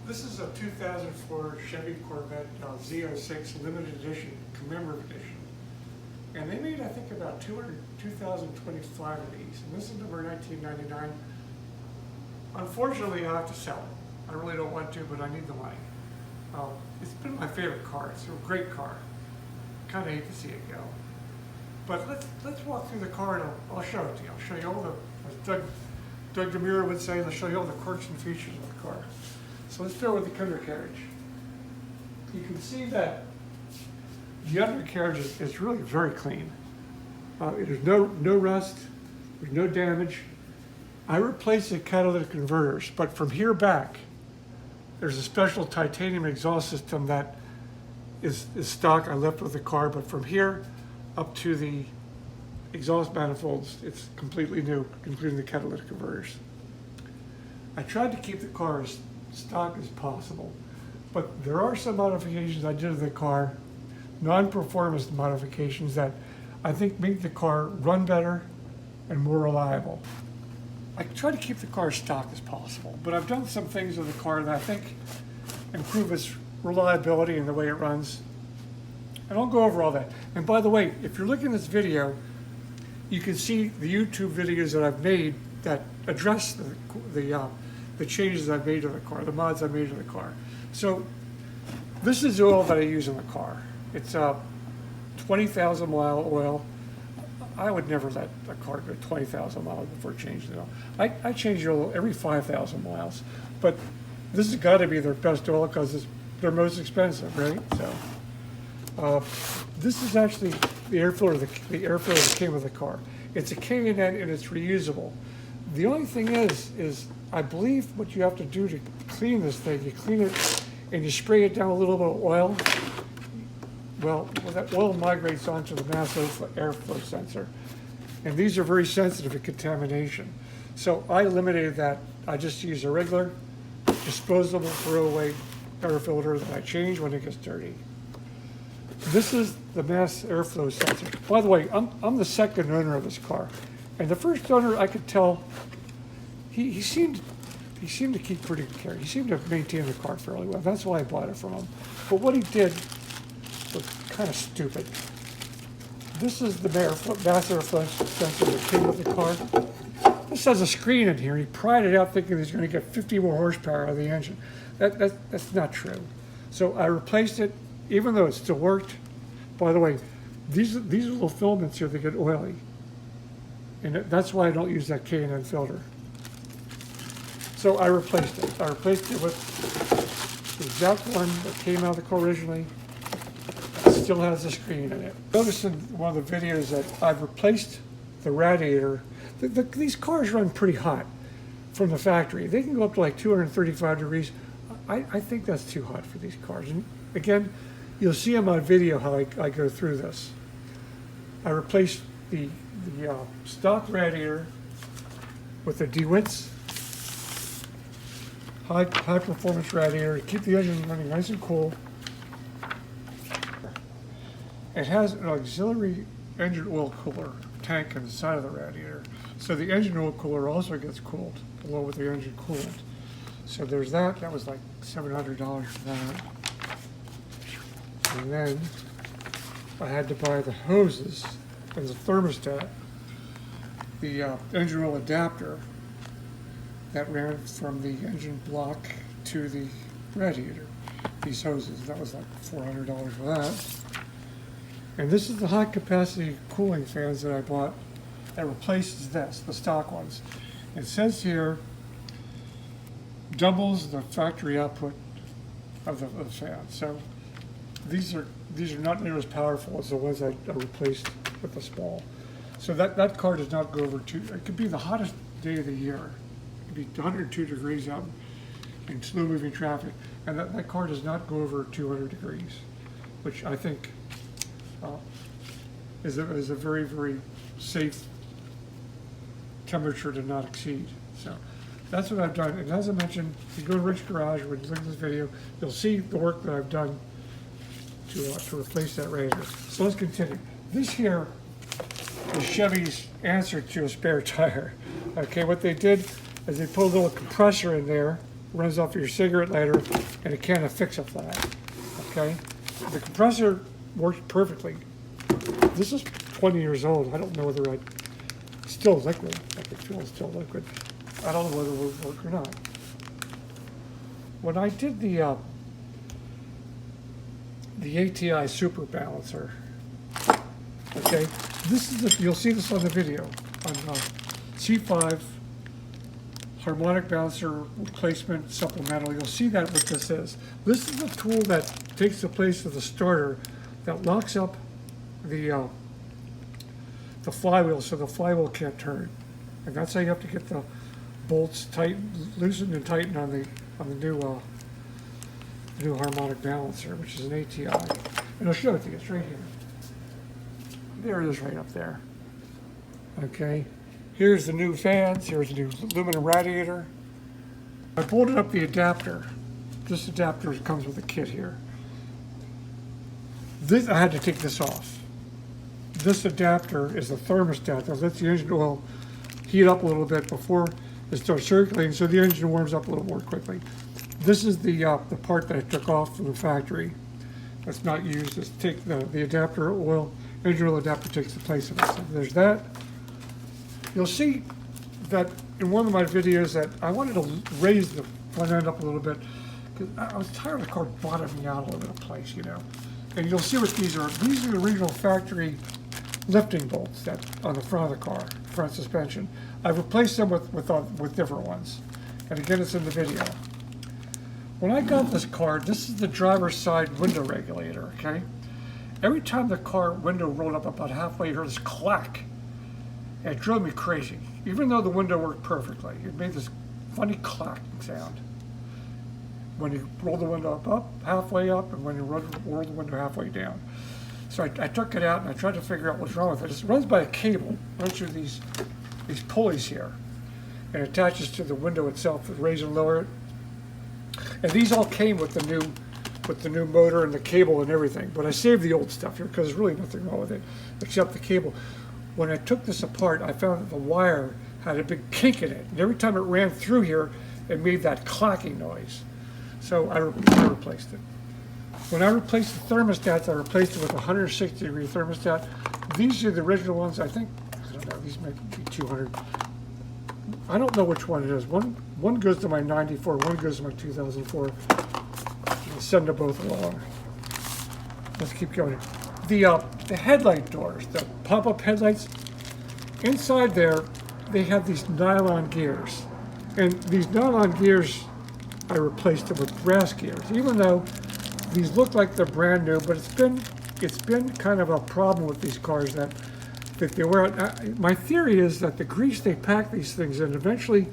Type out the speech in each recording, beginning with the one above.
This is a 2004 Chevy Corvette Z06 limited edition, commemorative edition. And they made, I think, about 2,025 of these. And this is number 1999. Unfortunately, I have to sell it. I really don't want to, but I need the money. It's been my favorite car. It's a great car. Kind of hate to see it go. But let's walk through the car and I'll show it to you. I'll show you all the, as Doug DeMuro would say, I'll show you all the quirks and features of the car. So let's start with the undercarriage. You can see that the undercarriage is really very clean. There's no rust, there's no damage. I replaced the catalytic converters, but from here back, there's a special titanium exhaust system that is stock. I left with the car, but from here up to the exhaust manifolds, it's completely new, including the catalytic converters. I tried to keep the car as stock as possible, but there are some modifications I did to the car, non-performance modifications that I think make the car run better and more reliable. I try to keep the car as stock as possible, but I've done some things with the car that I think improve its reliability and the way it runs. And I'll go over all that. And by the way, if you're looking at this video, you can see the YouTube videos that I've made that address the changes I've made to the car, the mods I made to the car. So this is the oil that I use in the car. It's 20,000 mile oil. I would never let a car go 20,000 miles before changing the oil. I change the oil every 5,000 miles, but this has got to be their best oil because it's their most expensive, right? So this is actually the air filter, the air filter that came with the car. It's a K&N and it's reusable. The only thing is I believe what you have to do to clean this thing, you clean it and you spray it down a little bit of oil. Well, that oil migrates onto the mass airflow sensor. And these are very sensitive to contamination. So I eliminated that. I just use a regular, disposable, throwaway air filter that I change when it gets dirty. This is the mass airflow sensor. By the way, I'm the second owner of this car. And the first owner, I could tell, he seemed to keep pretty good care. He seemed to maintain the car fairly well. That's why I bought it from him. But what he did was kind of stupid. This is the mass airflow sensor that came with the car. This has a screen in here. He pried it out thinking he's going to get 50 more horsepower out of the engine. That's not true. So I replaced it, even though it still worked. By the way, these little filaments here, they get oily. And that's why I don't use that K&N filter. So I replaced it. I replaced it with the exact one that came out of the car originally. It still has a screen in it. Notice in one of the videos that I've replaced the radiator. These cars run pretty hot from the factory. They can go up to like 235 degrees. I think that's too hot for these cars. And again, you'll see on my video how I go through this. I replaced the stock radiator with a DeWitt's high performance radiator to keep the engine running nice and cool. It has an auxiliary engine oil cooler tank on the side of the radiator, so the engine oil cooler also gets cooled along with the engine coolant. So there's that. That was like $700 for that. And then I had to buy the hoses and the thermostat, the engine oil adapter that ran from the engine block to the radiator. These hoses, that was like $400 for that. And this is the high capacity cooling fans that I bought that replaces this, the stock ones. It says here, doubles the factory output of the fan. So these are not near as powerful as the ones I replaced with the small. So that car does not go over it could be the hottest day of the year. It could be 102 degrees out in slow moving traffic. And that car does not go over 200 degrees, which I think is a very, very safe temperature to not exceed. So that's what I've done. And as I mentioned, if you go to Rick's Garage, when you look at this video, you'll see the work that I've done to replace that radiator. So let's continue. This here is Chevy's answer to a spare tire. Okay, what they did is they put a little compressor in there runs off your cigarette lighter, and it can't affix a flat. Okay, the compressor works perfectly. This is 20 years old. I don't know whether it's still liquid. I can feel it's still liquid. I don't know whether it will work or not. When I did the ATI Super Balancer, okay, this is you'll see this on the video on C5 harmonic balancer replacement supplemental. You'll see that what this is. This is a tool that takes the place of the starter that locks up the flywheel so the flywheel can't turn, and that's how you have to get the bolts loosened and tightened on the new harmonic balancer, which is an ATI. And I'll show it to you. It's right here. There it is, right up there. Okay. Here's the new fans. Here's the new aluminum radiator. I bolted up the adapter. This adapter comes with a kit here. This I had to take this off. This adapter is a thermostat that lets the engine oil heat up a little bit before it starts circulating, so the engine warms up a little more quickly. This is the part that I took off from the factory that's not used. Is take the adapter oil, engine oil adapter takes the place of it. So there's that. You'll see that in one of my videos that I wanted to raise the front end up a little bit because I was tired of the car bottoming out all over the place, you know. And you'll see what these are. These are the original factory lifting bolts that on the front of the car, front suspension. I've replaced them with different ones. And again, it's in the video. When I got this car, this is the driver's side window regulator, okay? Every time the car window rolled up about halfway, you heard this clack. And it drove me crazy. Even though the window worked perfectly, it made this funny clacking sound. When you roll the window up halfway up, and when you roll the window halfway down. So I took it out and I tried to figure out what's wrong with it. It runs by a cable, runs through these pulleys here, and attaches to the window itself to raise and lower it. And these all came with the new motor and the cable and everything. But I saved the old stuff here because there's really nothing wrong with it except the cable. When I took this apart, I found that the wire had a big kink in it, and every time it ran through here, it made that clacking noise. So I replaced it. When I replaced the thermostats, I replaced it with a 160-degree thermostat. These are the original ones. I think, I don't know, these might be 200. I don't know which one it is. One goes to my 94, one goes to my 2004. I'll send them both along. Let's keep going. The headlight doors, the pop-up headlights, inside there, they have these nylon gears. And these nylon gears, I replaced them with brass gears, even though these look like they're brand new, but it's been kind of a problem with these cars that they wear out. My theory is that the grease they pack these things in eventually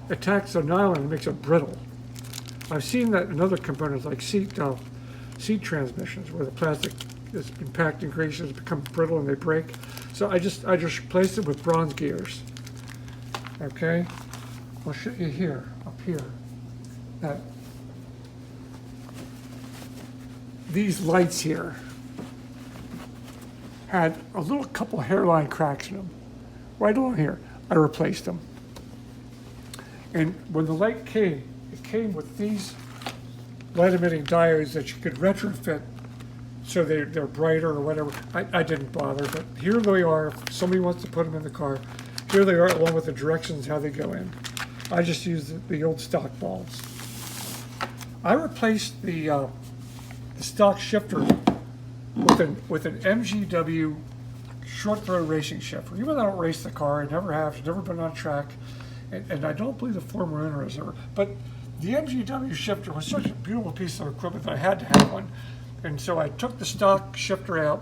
attacks the nylon and makes it brittle. I've seen that in other components like seat transmissions where the plastic has been packed in grease and it's become brittle and they break. So I just replaced it with bronze gears. Okay, I'll show you here, up here, that these lights here had a little couple hairline cracks in them, right along here. I replaced them. And when the light came, it came with these light emitting diodes that you could retrofit so they're brighter or whatever. I didn't bother, but here they are. If somebody wants to put them in the car, here they are along with the directions how they go in. I just used the old stock bulbs. I replaced the stock shifter with an MGW short throw racing shifter. Even though I don't race the car, I never have, it's never been on track, and I don't believe the former owner has ever. But the MGW shifter was such a beautiful piece of equipment that I had to have one. And so I took the stock shifter out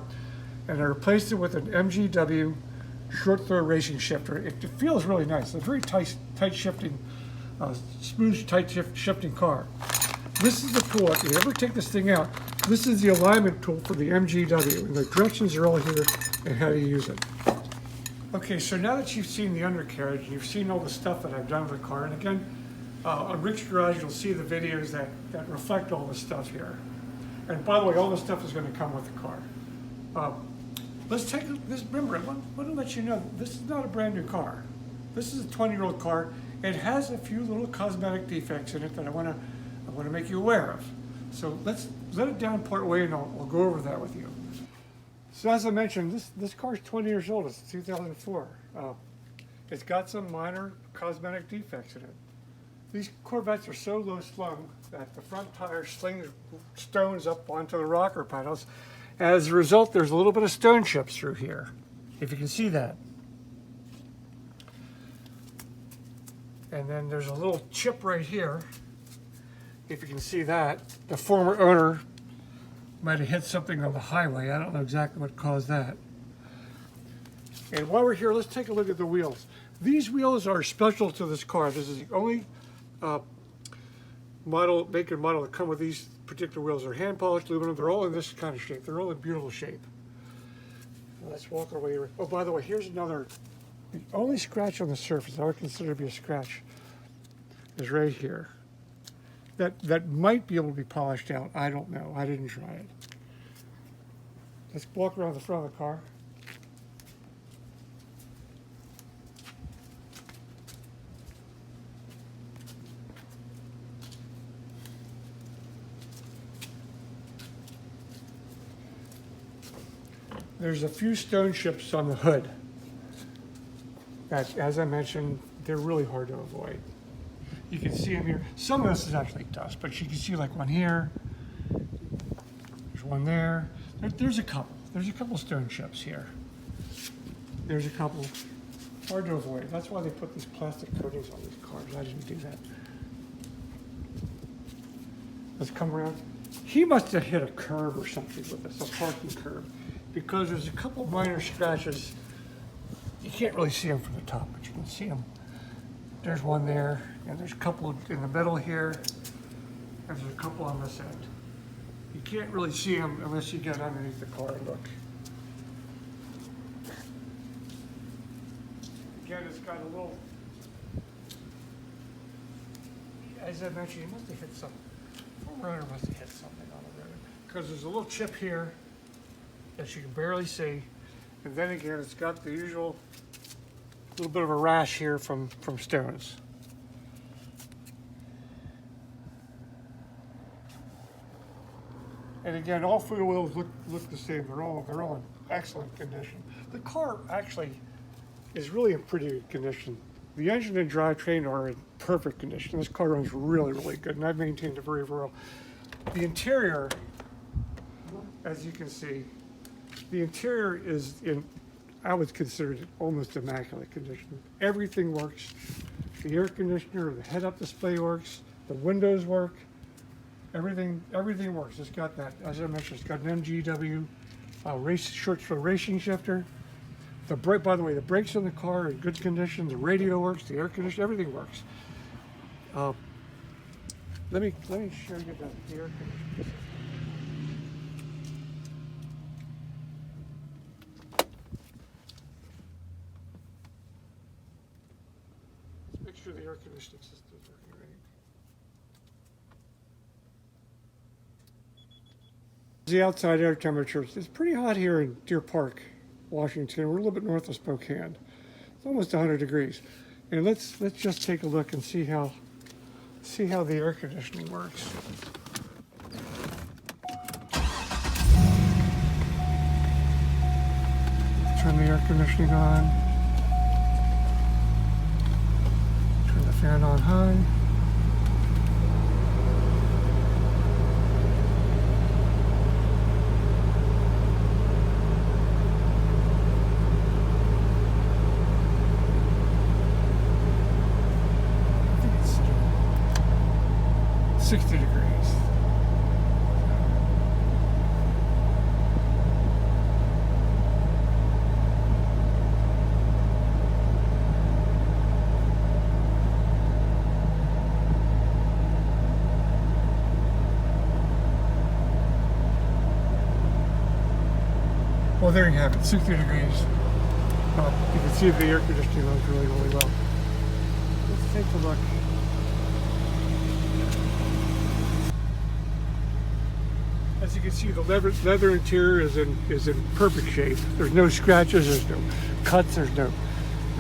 and I replaced it with an MGW short throw racing shifter. It feels really nice. It's a very tight shifting, smooth, tight shifting car. This is the tool. If you ever take this thing out, this is the alignment tool for the MGW. And the directions are all here and how to use it. Okay, so now that you've seen the undercarriage, and you've seen all the stuff that I've done with the car, and again, on Rick's Garage, you'll see the videos that reflect all this stuff here. And by the way, all this stuff is going to come with the car. Let's take this. Remember, I want to let you know this is not a brand new car. This is a 20-year-old car. It has a few little cosmetic defects in it that I want to make you aware of. So let's let it down part way, and I'll go over that with you. So as I mentioned, this car is 20 years old. It's 2004. It's got some minor cosmetic defects in it. These Corvettes are so low slung that the front tire slings stones up onto the rocker pedals. As a result, there's a little bit of stone chips through here, if you can see that. And then there's a little chip right here, if you can see that. The former owner might have hit something on the highway. I don't know exactly what caused that. And while we're here, let's take a look at the wheels. These wheels are special to this car. This is the only make and model that come with these particular wheels. They're hand polished aluminum. They're all in this kind of shape. They're all in beautiful shape. Let's walk our way. Oh, by the way, here's another. The only scratch on the surface I would consider to be a scratch is right here. That might be able to be polished out. I don't know. I didn't try it. Let's walk around the front of the car. There's a few stone chips on the hood that, as I mentioned, they're really hard to avoid. You can see them here. Some of this is actually dust, but you can see like one here. There's one there. There's a couple. There's a couple stone chips here. There's a couple. Hard to avoid. That's why they put these plastic coatings on these cars. I didn't do that. Let's come around. He must have hit a curb or something with this, a parking curb, because there's a couple minor scratches. You can't really see them from the top, but you can see them. There's one there, and there's a couple in the middle here, and there's a couple on this end. You can't really see them unless you get underneath the car and look. Again, it's got a little, as I mentioned, you must have hit something. The runner must have hit something on the road, because there's a little chip here that you can barely see, and then again, it's got the usual little bit of a rash here from stones. And again, all four wheels look the same. They're all in excellent condition. The car actually is really in pretty good condition. The engine and drivetrain are in perfect condition. This car runs really, really good, and I've maintained it very well. The interior, as you can see, the interior is in, I would consider it almost immaculate condition. Everything works. The air conditioner, the head-up display works. The windows work. Everything works. It's got that, as I mentioned, it's got an MGW short for racing shifter. The brake, by the way, the brakes in the car are in good condition. The radio works. The air conditioner, everything works. Let me show you the air conditioner. Make sure the air conditioning system is working right. The outside air temperature, it's pretty hot here in Deer Park, Washington. We're a little bit north of Spokane. It's almost 100 degrees. And let's just take a look and see how the air conditioning works. Turn the air conditioning on. Fan on high. I think it's 60 degrees. Well, there you have it, 60 degrees. You can see the air conditioning runs really, really well. Let's take a look. As you can see, the leather interior is in perfect shape. There's no scratches, there's no cuts, there's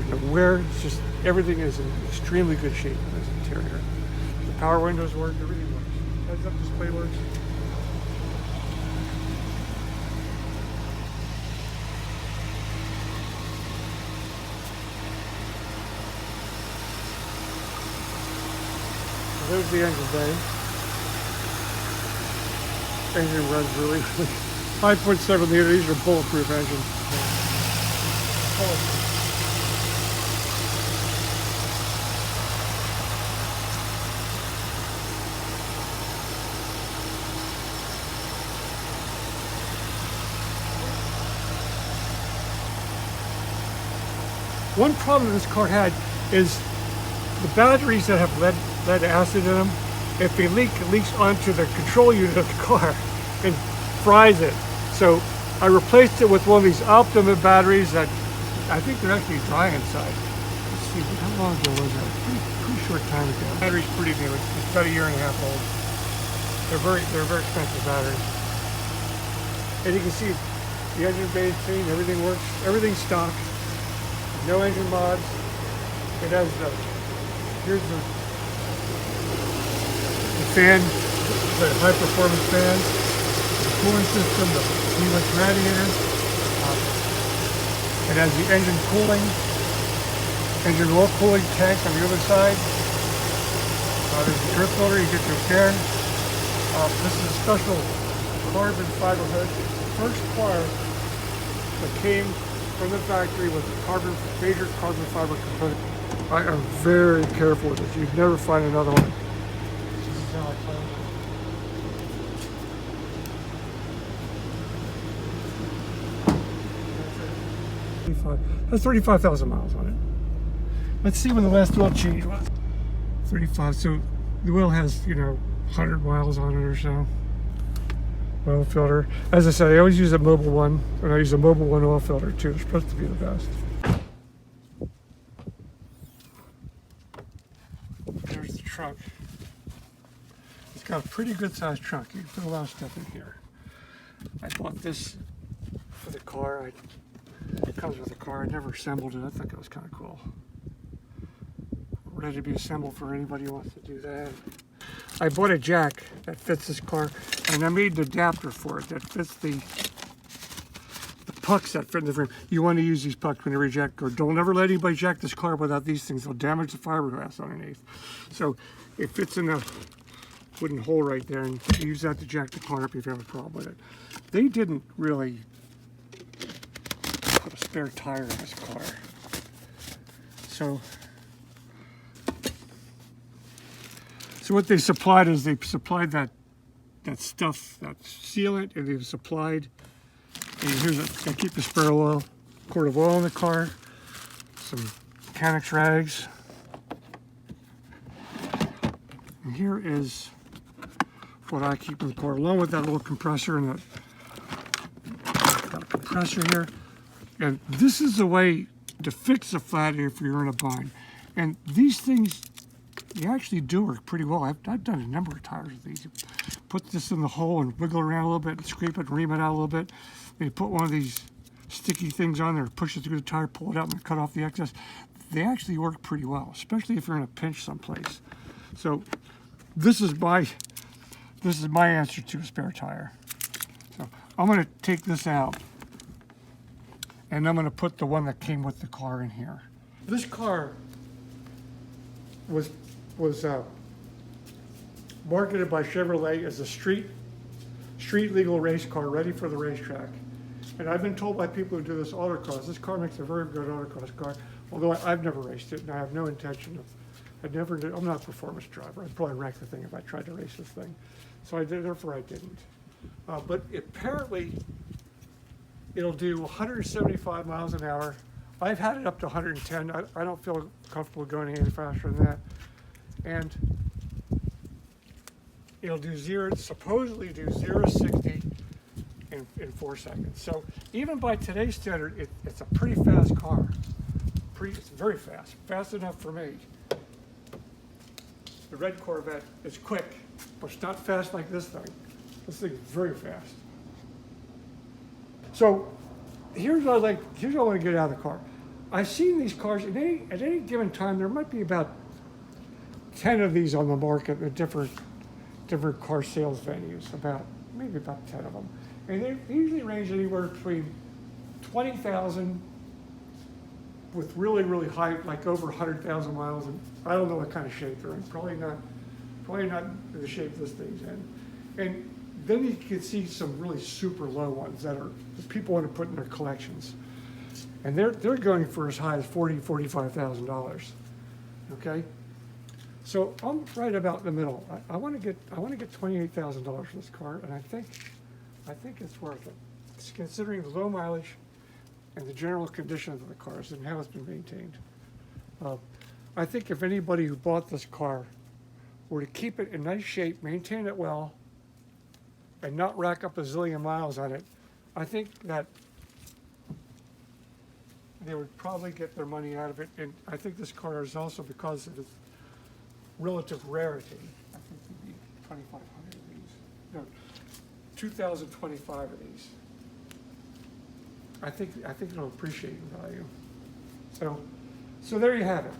The wear, it's just, everything is in extremely good shape in this interior. The power windows work, everything works. Heads-up display works. So there's the engine bay. Engine runs really 5.7 liter. These are bulletproof engines. One problem this car had is the batteries that have lead acid in them. If they leak, it leaks onto the control unit of the car and fries it. So I replaced it with one of these Optima batteries that I think they're actually dry inside. Let's see, how long ago was that? Pretty short time ago. The battery's pretty new. It's about 1.5 years old. They're very expensive batteries. And you can see the engine bay is clean. Everything works. Everything's stock. No engine mods. It has here's the fan, the high performance fan, the cooling system, the heatless radiator. It has the engine cooling, engine oil cooling tank on the other side. There's the drip filter you get to repair. This is a special carbon fiber hood. It's the first car that came from the factory with a major carbon fiber component. I am very careful with this. You'd never find another one. This is how I play it. That's 35,000 miles on it. Let's see when the last oil change was. 35, so the oil has, 100 miles on it or so. Oil filter. As I said, I always use a Mobile One, and I use a Mobile One oil filter too. It's supposed to be the best. There's the trunk. It's got a pretty good sized trunk. You can put a lot of stuff in here. I bought this for the car. It comes with the car. I never assembled it. I thought it was kind of cool. Ready to be assembled for anybody who wants to do that. I bought a jack that fits this car, and I made an adapter for it that fits the pucks that fit in the frame. You want to use these pucks whenever you jack, or don't ever let anybody jack this car without these things. They'll damage the fiberglass underneath. So it fits in the wooden hole right there, and you use that to jack the car up if you have a problem with it. They didn't really put a spare tire in this car. So what they supplied is they supplied that stuff, that sealant, and they've supplied, and here's I keep the spare oil, quart of oil in the car, some mechanics rags, and here is what I keep in the car, along with that little compressor and got a compressor here. And this is the way to fix a flat if you're in a bind. And these things, they actually do work pretty well. I've done a number of tires with these. You put this in the hole and wiggle around a little bit and scrape it and ream it out a little bit. And you put one of these sticky things on there, push it through the tire, pull it out, and cut off the excess. They actually work pretty well, especially if you're in a pinch someplace. So this is my answer to a spare tire. So I'm going to take this out, and I'm going to put the one that came with the car in here. This car was marketed by Chevrolet as a street legal race car ready for the racetrack. And I've been told by people who do this autocross, this car makes a very good autocross car, although I've never raced it, and I have no intention of, I'm not a performance driver. I'd probably wreck the thing if I tried to race this thing. So therefore I didn't. But apparently it'll do 175 miles an hour. I've had it up to 110. I don't feel comfortable going any faster than that. And it'll supposedly do 0 to 60 in 4 seconds. So even by today's standard, it's a pretty fast car. It's very fast, fast enough for me. The red Corvette is quick, but it's not fast like this thing. This thing is very fast. So here's what I want to get out of the car. I've seen these cars at any given time. There might be about 10 of these on the market at different car sales venues. Maybe about 10 of them, and they usually range anywhere between 20,000 with really, really high, like over 100,000 miles, and I don't know what kind of shape they're in. Probably not the shape this thing's in. And then you can see some really super low ones that people want to put in their collections, and they're going for as high as $45,000. Okay, so I'm right about in the middle. I want to get $28,000 for this car, and I think it's worth it, considering the low mileage and the general condition of the cars and how it's been maintained. I think if anybody who bought this car were to keep it in nice shape, maintain it well, and not rack up a zillion miles on it, I think that they would probably get their money out of it. And I think this car is also, because of its relative rarity, I think there'd be 2,500 of these. No, 2,025 of these. I think it'll appreciate in value. So there you have it.